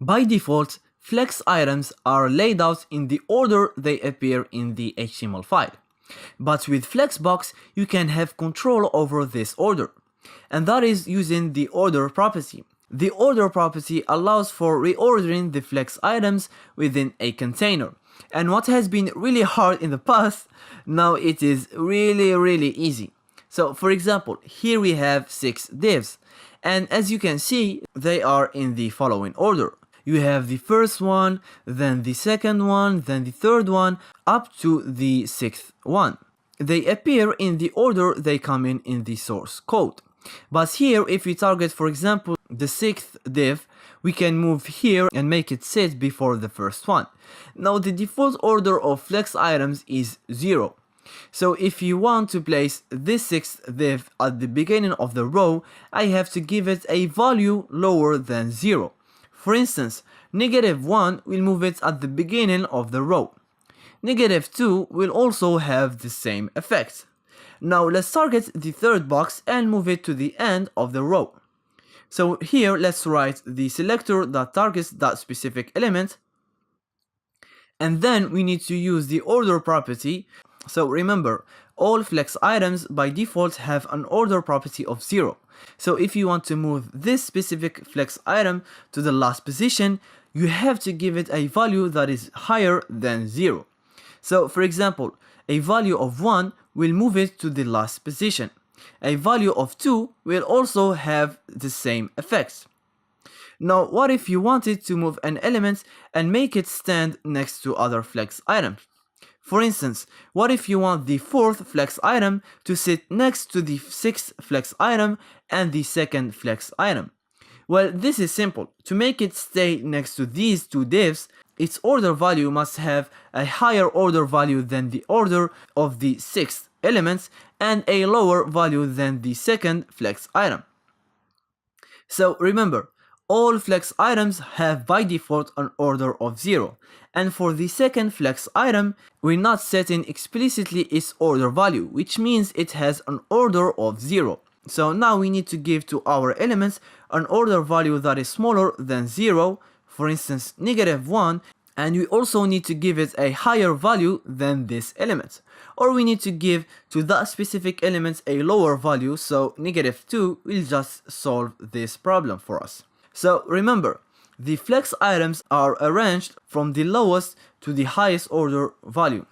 By default, flex items are laid out in the order they appear in the HTML file. But with Flexbox, you can have control over this order, and that is using the order property. The order property allows for reordering the flex items within a container. And what has been really hard in the past, now it is really easy. So for example, here we have 6 divs, and as you can see, they are in the following order. You have the first one, then the second one, then the third one, up to the 6th one. They appear in the order they come in the source code. But here, if we target, for example, the 6th div, we can move here and make it sit before the first one. Now the default order of flex items is 0. So if you want to place this 6th div at the beginning of the row, I have to give it a value lower than 0. For instance, -1 will move it at the beginning of the row. -2 will also have the same effect. Now let's target the third box and move it to the end of the row. So here let's write the selector that targets that specific element, and then we need to use the order property. So remember, all flex items by default have an order property of 0. So if you want to move this specific flex item to the last position, you have to give it a value that is higher than 0. So for example, a value of 1 will move it to the last position. A value of 2 will also have the same effects. Now what if you wanted to move an element and make it stand next to other flex items? For instance, what if you want the 4th flex item to sit next to the 6th flex item and the 2nd flex item? Well, this is simple. To make it stay next to these two divs, its order value must have a higher order value than the order of the 6th elements and a lower value than the 2nd flex item. So remember, all flex items have by default an order of 0, and for the 2nd flex item, we're not setting explicitly its order value, which means it has an order of 0. So now we need to give to our elements an order value that is smaller than 0, for instance -1, and we also need to give it a higher value than this element. Or we need to give to that specific element a lower value, so -2 will just solve this problem for us. So remember, the flex items are arranged from the lowest to the highest order value.